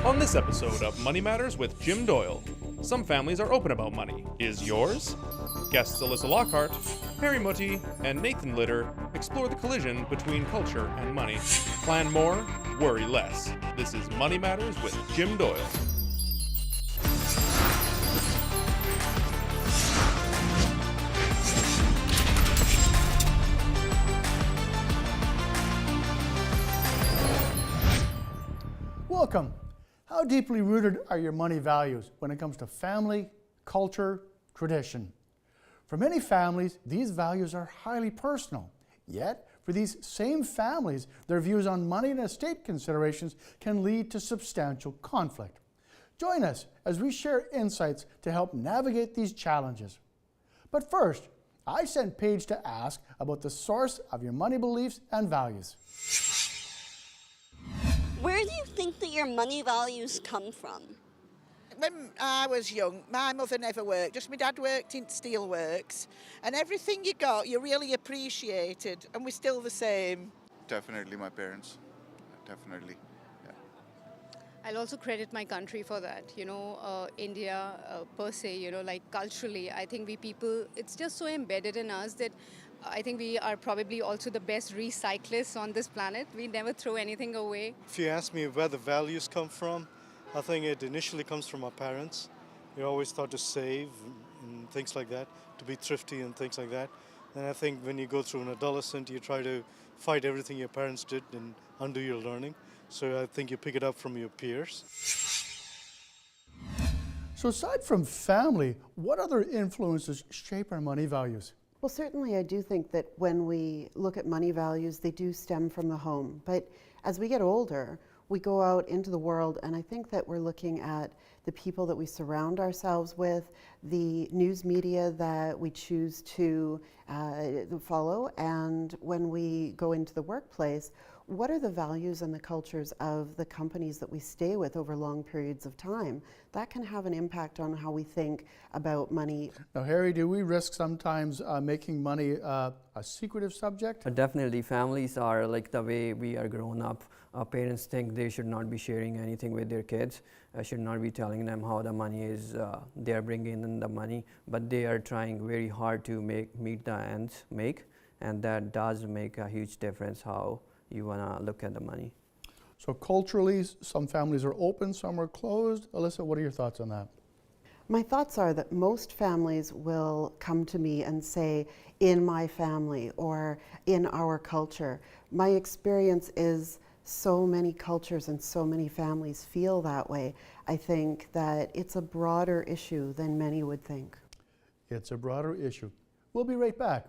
On this episode of Money Matters with Jim Doyle, some families are open about money. Is yours? Guests Alyssa Lockhart, Harry Mutti, and Nathan Litter explore the collision between culture and money. Plan more, worry less. This is Money Matters with Jim Doyle. Welcome. How deeply rooted are your money values when it comes to family, culture, tradition? For many families, these values are highly personal. Yet, for these same families, their views on money and estate considerations can lead to substantial conflict. Join us as we share insights to help navigate these challenges. But first, I sent Paige to ask about the source of your money beliefs and values. Where do you think that your money values come from? When I was young, my mother never worked, just my dad worked in steelworks, and everything you got, you really appreciated, and we're still the same. Definitely my parents, definitely. Yeah. I'll also credit my country for that. India per se, like culturally, I think we people, it's just so embedded in us that I think we are probably also the best recyclists on this planet. We never throw anything away. If you ask me where the values come from, I think it initially comes from our parents. We always thought to save and things like that, to be thrifty and things like that. And I think when you go through an adolescent, you try to fight everything your parents did and undo your learning. So I think you pick it up from your peers. So aside from family, what other influences shape our money values? Well, certainly I do think that when we look at money values, they do stem from the home. But as we get older, we go out into the world, and I think that we're looking at the people that we surround ourselves with, the news media that we choose to follow, and when we go into the workplace, what are the values and the cultures of the companies that we stay with over long periods of time? That can have an impact on how we think about money. Now, Harry, do we risk sometimes making money a secretive subject? Definitely, families are like the way we are grown up. Our parents think they should not be sharing anything with their kids, should not be telling them how the money is, they are bringing in the money, but they are trying very hard to meet the ends make, and that does make a huge difference how you want to look at the money. So culturally, some families are open, some are closed. Alyssa, what are your thoughts on that? My thoughts are that most families will come to me and say, in my family or in our culture. My experience is so many cultures and so many families feel that way. I think that it's a broader issue than many would think. It's a broader issue. We'll be right back.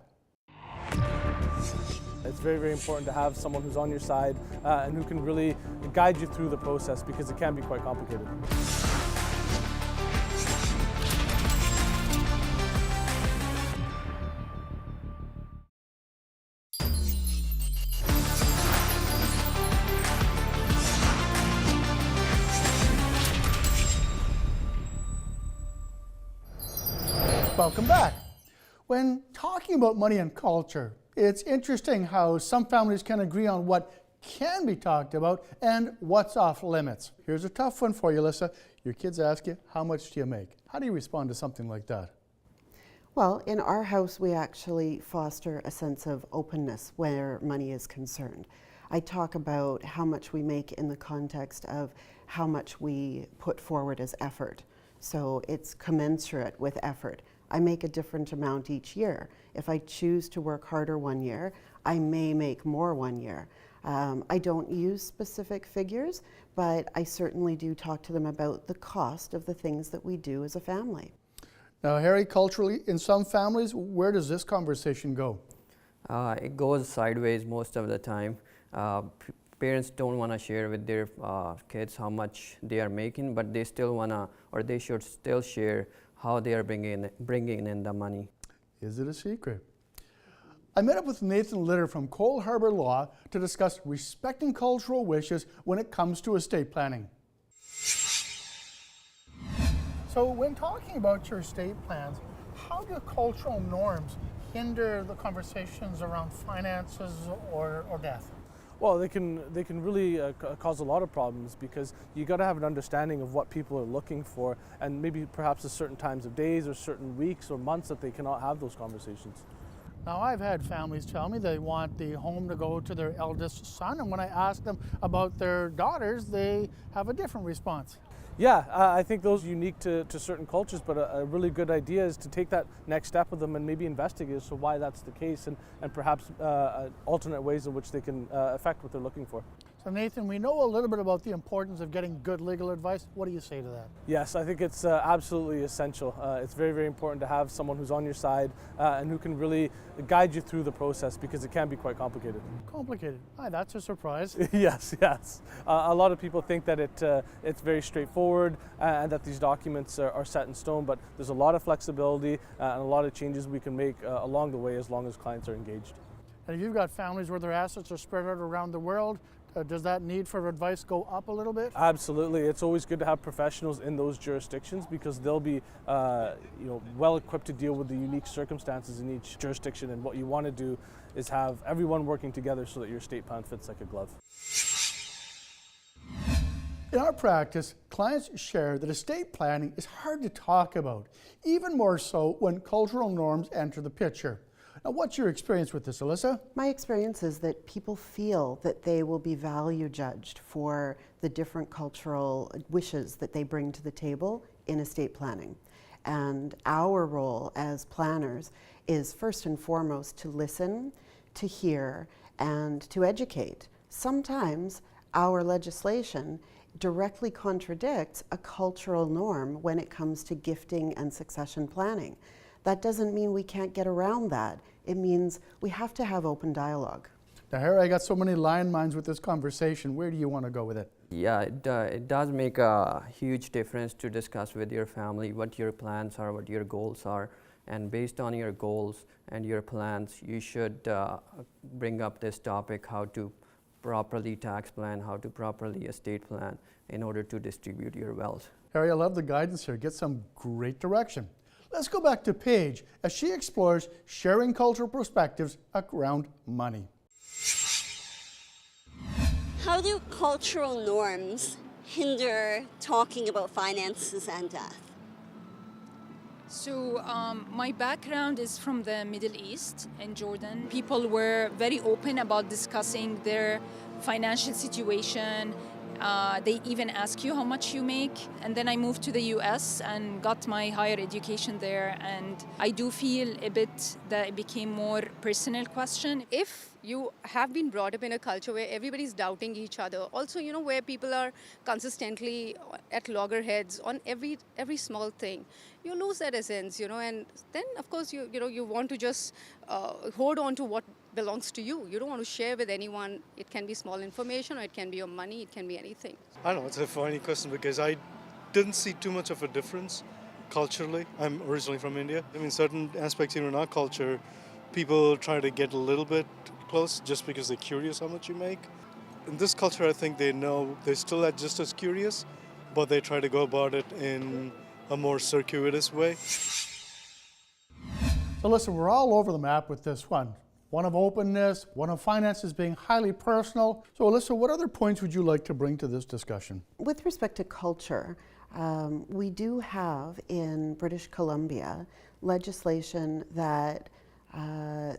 It's very, very important to have someone who's on your side and who can really guide you through the process, because it can be quite complicated. Welcome back. When talking about money and culture, it's interesting how some families can agree on what can be talked about and what's off limits. Here's a tough one for you, Alyssa. Your kids ask you, how much do you make? How do you respond to something like that? Well, in our house, we actually foster a sense of openness where money is concerned. I talk about how much we make in the context of how much we put forward as effort. So it's commensurate with effort. I make a different amount each year. If I choose to work harder one year, I may make more one year. I don't use specific figures, but I certainly do talk to them about the cost of the things that we do as a family. Now, Harry, culturally, in some families, where does this conversation go? It goes sideways most of the time. Parents don't want to share with their kids how much they are making, but they still want to, or they should still share how they are bringing in the money. Is it a secret? I met up with Nathan Litter from Cole Harbour Law to discuss respecting cultural wishes when it comes to estate planning. So when talking about your estate plans, how do cultural norms hinder the conversations around finances or death? Well, they can really cause a lot of problems because you got to have an understanding of what people are looking for, and maybe perhaps at certain times of days or certain weeks or months that they cannot have those conversations. Now, I've had families tell me they want the home to go to their eldest son, and when I ask them about their daughters, they have a different response. Yeah, I think those are unique to certain cultures, but a really good idea is to take that next step with them and maybe investigate as to why that's the case, and perhaps alternate ways in which they can affect what they're looking for. So Nathan, we know a little bit about the importance of getting good legal advice. What do you say to that? Yes, I think it's absolutely essential. It's very, very important to have someone who's on your side and who can really guide you through the process because it can be quite complicated. Complicated. That's a surprise. Yes. A lot of people think that it's very straightforward and that these documents are set in stone, but there's a lot of flexibility and a lot of changes we can make along the way as long as clients are engaged. And if you've got families where their assets are spread out around the world, does that need for advice go up a little bit? Absolutely. It's always good to have professionals in those jurisdictions because they'll be well equipped to deal with the unique circumstances in each jurisdiction, and what you want to do is have everyone working together so that your estate plan fits like a glove. In our practice, clients share that estate planning is hard to talk about, even more so when cultural norms enter the picture. Now, what's your experience with this, Alyssa? My experience is that people feel that they will be value judged for the different cultural wishes that they bring to the table in estate planning. And our role as planners is first and foremost to listen, to hear, and to educate. Sometimes our legislation directly contradicts a cultural norm when it comes to gifting and succession planning. That doesn't mean we can't get around that. It means we have to have open dialogue. Now, Harry, I got so many landmines with this conversation. Where do you want to go with it? Yeah, it does make a huge difference to discuss with your family what your plans are, what your goals are, and based on your goals and your plans, you should bring up this topic, how to properly tax plan, how to properly estate plan in order to distribute your wealth. Harry, I love the guidance here. Get some great direction. Let's go back to Paige as she explores sharing cultural perspectives around money. How do cultural norms hinder talking about finances and death? So my background is from the Middle East in Jordan. People were very open about discussing their financial situation. They even ask you how much you make. And then I moved to the US and got my higher education there. And I do feel a bit that it became more personal question. If you have been brought up in a culture where everybody's doubting each other, also, where people are consistently at loggerheads on every small thing, you lose that essence, and then, of course, you want to just hold on to what belongs to you. You don't want to share with anyone. It can be small information, or it can be your money, it can be anything. I don't know, it's a funny question because I didn't see too much of a difference culturally. I'm originally from India. I mean, certain aspects in our culture, people try to get a little bit close just because they're curious how much you make. In this culture, I think they know they're still just as curious, but they try to go about it in a more circuitous way. So listen, we're all over the map with this one. One of openness, one of finances being highly personal. So Alyssa, what other points would you like to bring to this discussion? With respect to culture, we do have in British Columbia legislation that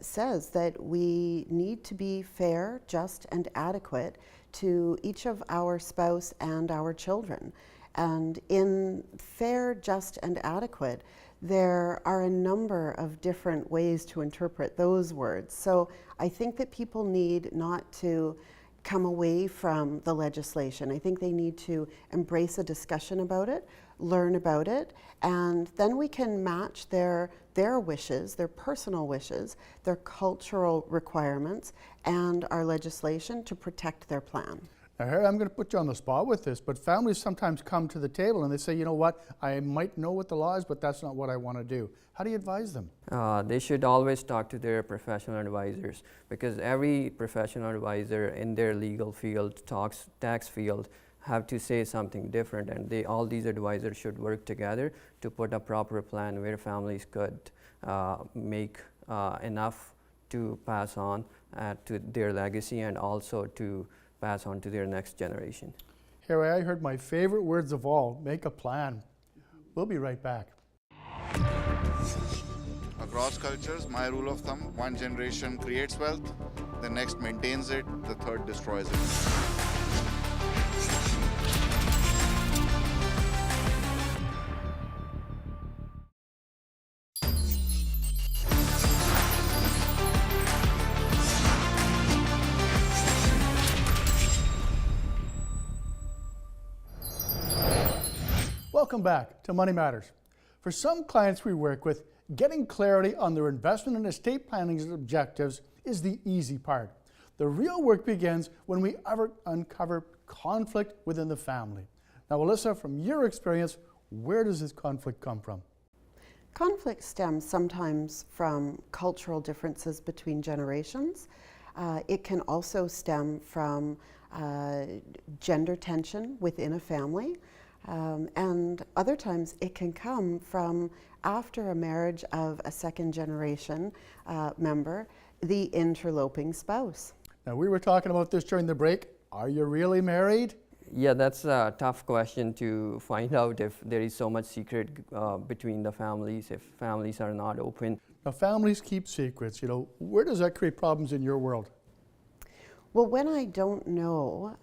says that we need to be fair, just, and adequate to each of our spouse and our children. And in fair, just, and adequate, there are a number of different ways to interpret those words. So I think that people need not to come away from the legislation. I think they need to embrace a discussion about it, learn about it, and then we can match their wishes, their personal wishes, their cultural requirements, and our legislation to protect their plan. Now, Harry, I'm going to put you on the spot with this, but families sometimes come to the table and they say, you know what, I might know what the law is, but that's not what I want to do. How do you advise them? They should always talk to their professional advisors, because every professional advisor in their legal field, tax field, have to say something different, and all these advisors should work together to put a proper plan where families could make enough to pass on to their legacy and also to pass on to their next generation. Harry, I heard my favorite words of all, make a plan. We'll be right back. Across cultures, my rule of thumb, one generation creates wealth, the next maintains it, the third destroys it. Welcome back to Money Matters. For some clients we work with, getting clarity on their investment and estate planning objectives is the easy part. The real work begins when we uncover conflict within the family. Now, Alyssa, from your experience, where does this conflict come from? Conflict stems sometimes from cultural differences between generations. It can also stem from gender tension within a family. And other times it can come from after a marriage of a second generation member, the interloping spouse. Now, we were talking about this during the break. Are you really married? Yeah, that's a tough question to find out if there is so much secret between the families, if families are not open. Now, families keep secrets, Where does that create problems in your world? Well, when I don't know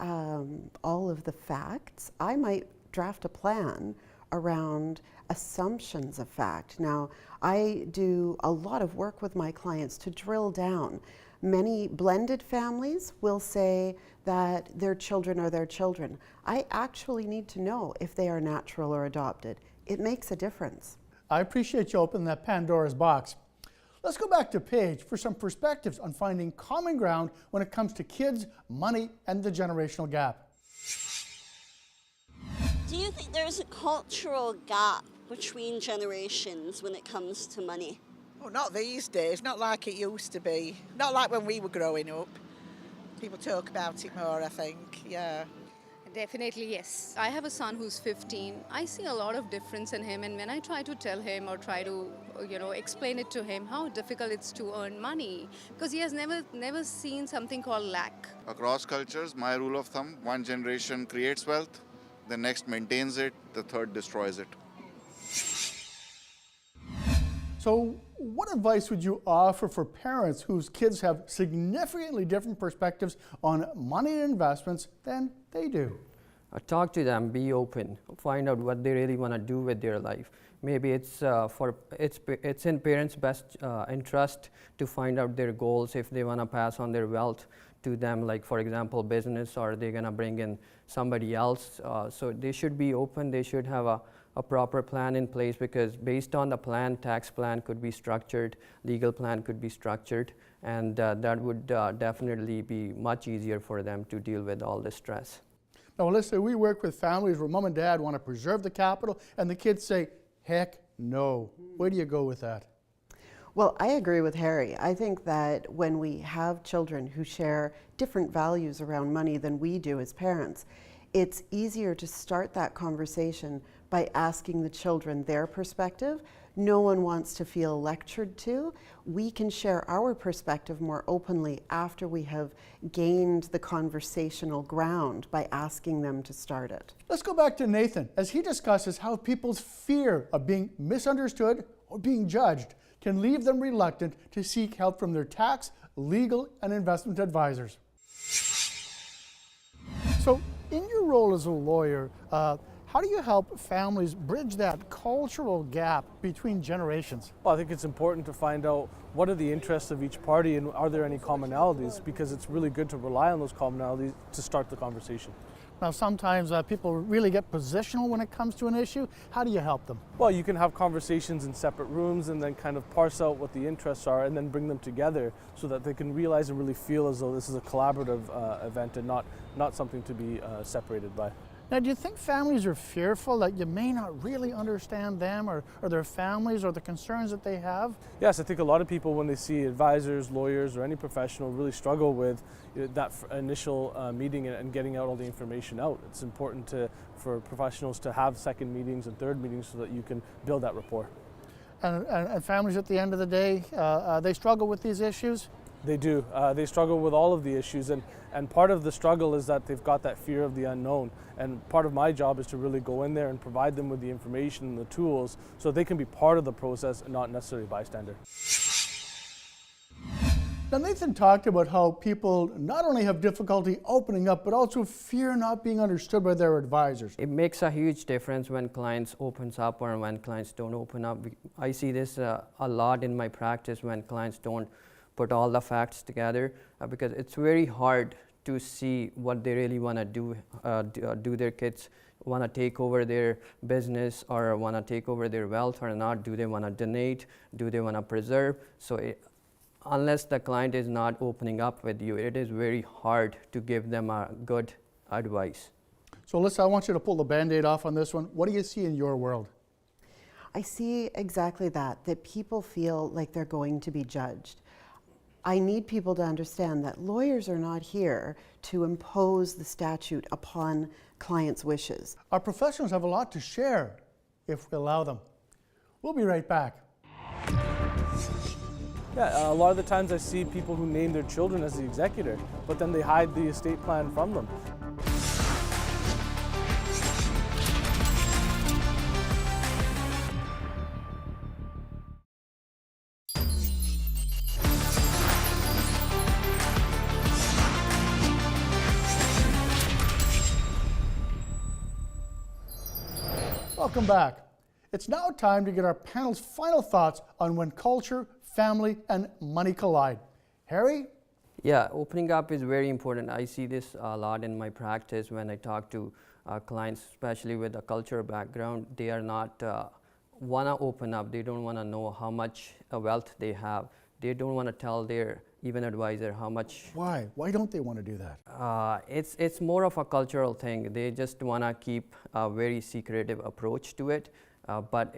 all of the facts, I might draft a plan around assumptions of fact. Now, I do a lot of work with my clients to drill down. Many blended families will say that their children are their children. I actually need to know if they are natural or adopted. It makes a difference. I appreciate you opening that Pandora's box. Let's go back to Paige for some perspectives on finding common ground when it comes to kids, money, and the generational gap. Do you think there's a cultural gap between generations when it comes to money? Oh, not these days, not like it used to be. Not like when we were growing up. People talk about it more, I think, yeah. Definitely, yes. I have a son who's 15. I see a lot of difference in him, and when I try to tell him or try to, explain it to him how difficult it's to earn money, because he has never seen something called lack. Across cultures, my rule of thumb, one generation creates wealth, the next maintains it, the third destroys it. So, what advice would you offer for parents whose kids have significantly different perspectives on money and investments than they do? Talk to them, be open, find out what they really want to do with their life. Maybe it's in parents' best interest to find out their goals if they want to pass on their wealth to them, like for example business, or they're going to bring in somebody else. So they should be open, they should have a proper plan in place, because based on the plan, tax plan could be structured, legal plan could be structured, and that would definitely be much easier for them to deal with all the stress. Now, Alyssa, we work with families where mom and dad want to preserve the capital and the kids say, heck no. Where do you go with that? Well, I agree with Harry. I think that when we have children who share different values around money than we do as parents, it's easier to start that conversation by asking the children their perspective. No one wants to feel lectured to. We can share our perspective more openly after we have gained the conversational ground by asking them to start it. Let's go back to Nathan as he discusses how people's fear of being misunderstood or being judged can leave them reluctant to seek help from their tax, legal, and investment advisors. So, in your role as a lawyer, how do you help families bridge that cultural gap between generations? Well, I think it's important to find out what are the interests of each party and are there any commonalities, because it's really good to rely on those commonalities to start the conversation. Now, sometimes people really get positional when it comes to an issue. How do you help them? Well, you can have conversations in separate rooms and then kind of parse out what the interests are and then bring them together so that they can realize and really feel as though this is a collaborative event and not something to be separated by. Now, do you think families are fearful that you may not really understand them or their families or the concerns that they have? Yes, I think a lot of people, when they see advisors, lawyers, or any professional, really struggle with that initial meeting and getting out all the information out. It's important for professionals to have second meetings and third meetings so that you can build that rapport. And families at the end of the day, they struggle with these issues? They do. They struggle with all of the issues, and part of the struggle is that they've got that fear of the unknown. And part of my job is to really go in there and provide them with the information and the tools so they can be part of the process and not necessarily a bystander. Now, Nathan talked about how people not only have difficulty opening up, but also fear not being understood by their advisors. It makes a huge difference when clients opens up or when clients don't open up. I see this a lot in my practice when clients don't put all the facts together because it's very hard to see what they really want to do. Do their kids want to take over their business or want to take over their wealth or not? Do they want to donate? Do they want to preserve? So unless the client is not opening up with you, it is very hard to give them a good advice. So Alyssa, I want you to pull the Band-Aid off on this one. What do you see in your world? I see exactly that people feel like they're going to be judged. I need people to understand that lawyers are not here to impose the statute upon clients' wishes. Our professionals have a lot to share if we allow them. We'll be right back. Yeah, a lot of the times I see people who name their children as the executor, but then they hide the estate plan from them. Welcome back. It's now time to get our panel's final thoughts on when culture, family, and money collide. Harry? Yeah, opening up is very important. I see this a lot in my practice when I talk to clients, especially with a cultural background. They are not want to open up. They don't want to know how much wealth they have. They don't want to tell their even advisor how much. Why? Why don't they want to do that? It's more of a cultural thing. They just want to keep a very secretive approach to it, but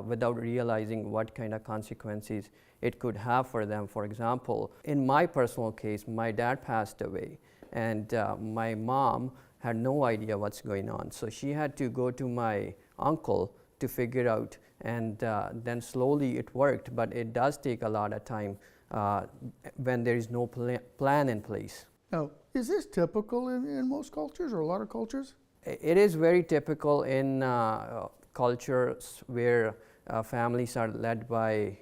without realizing what kind of consequences it could have for them. For example, in my personal case, my dad passed away, and my mom had no idea what's going on. So she had to go to my uncle to figure out, and then slowly it worked, but it does take a lot of time when there is no plan in place. Now, is this typical in most cultures or a lot of cultures? It is very typical in cultures where families are led by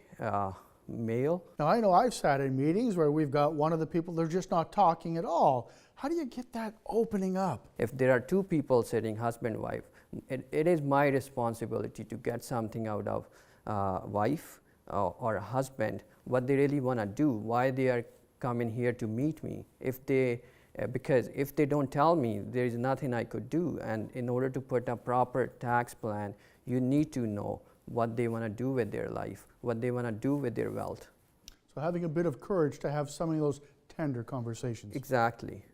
male. Now, I know I've sat in meetings where we've got one of the people, they're just not talking at all. How do you get that opening up? If there are two people sitting, husband, wife, it is my responsibility to get something out of wife or husband, what they really want to do, why they are coming here to meet me. Because if they don't tell me, there is nothing I could do. And in order to put a proper tax plan, you need to know what they want to do with their life, what they want to do with their wealth. So having a bit of courage to have some of those tender conversations. Exactly.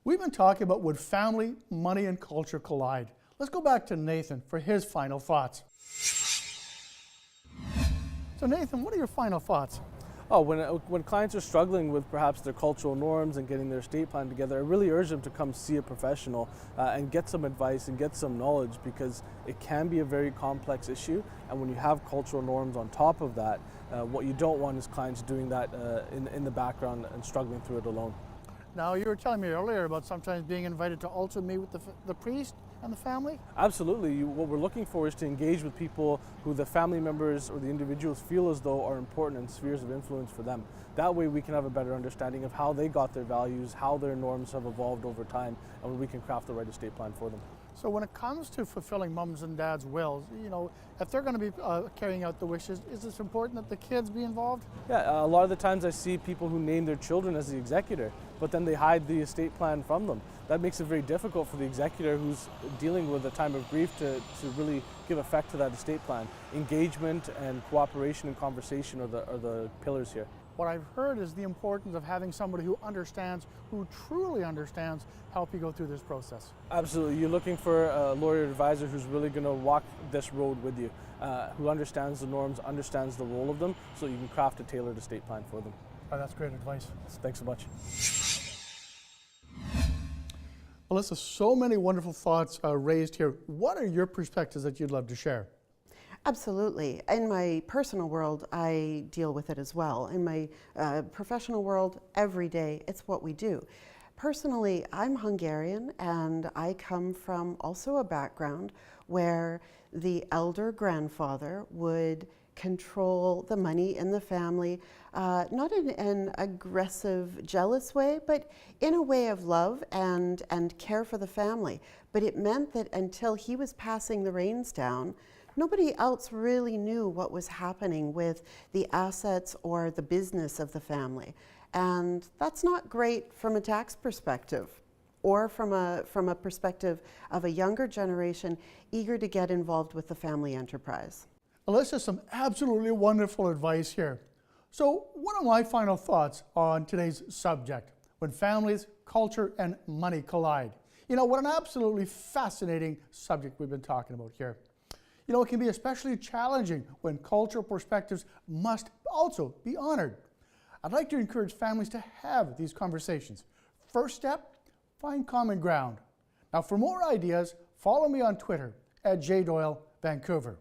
We've been talking about would family, money, and culture collide. Let's go back to Nathan for his final thoughts. So Nathan, what are your final thoughts? Oh, when clients are struggling with perhaps their cultural norms and getting their estate plan together, I really urge them to come see a professional and get some advice and get some knowledge, because it can be a very complex issue. And when you have cultural norms on top of that, what you don't want is clients doing that in the background and struggling through it alone. Now, you were telling me earlier about sometimes being invited to also meet with the priest and the family? Absolutely. What we're looking for is to engage with people who the family members or the individuals feel as though are important in spheres of influence for them. That way we can have a better understanding of how they got their values, how their norms have evolved over time, and we can craft the right estate plan for them. So when it comes to fulfilling mums and dads' wills, if they're going to be carrying out the wishes, is it important that the kids be involved? Yeah, a lot of the times I see people who name their children as the executor, but then they hide the estate plan from them. That makes it very difficult for the executor who's dealing with a time of grief to really give effect to that estate plan. Engagement and cooperation and conversation are the pillars here. What I've heard is the importance of having somebody who understands, who truly understands, help you go through this process. Absolutely. You're looking for a lawyer advisor who's really going to walk this road with you, who understands the norms, understands the role of them, so you can craft a tailored estate plan for them. Oh, that's great advice. Thanks so much. Alyssa, so many wonderful thoughts raised here. What are your perspectives that you'd love to share? Absolutely. In my personal world, I deal with it as well. In my professional world, every day, it's what we do. Personally, I'm Hungarian, and I come from also a background where the elder grandfather would control the money in the family, not in an aggressive, jealous way, but in a way of love and care for the family. But it meant that until he was passing the reins down, nobody else really knew what was happening with the assets or the business of the family. And that's not great from a tax perspective or from a perspective of a younger generation eager to get involved with the family enterprise. Alyssa, some absolutely wonderful advice here. So what are my final thoughts on today's subject, when families, culture, and money collide? You know, what an absolutely fascinating subject we've been talking about here. You know, it can be especially challenging when cultural perspectives must also be honored. I'd like to encourage families to have these conversations. First step, find common ground. Now, for more ideas, follow me on Twitter at @JDoyleVancouver.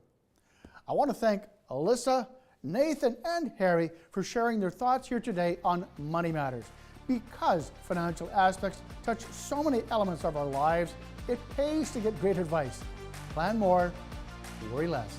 I want to thank Alyssa, Nathan, and Harry for sharing their thoughts here today on Money Matters. Because financial aspects touch so many elements of our lives, it pays to get great advice. Plan more, worry less.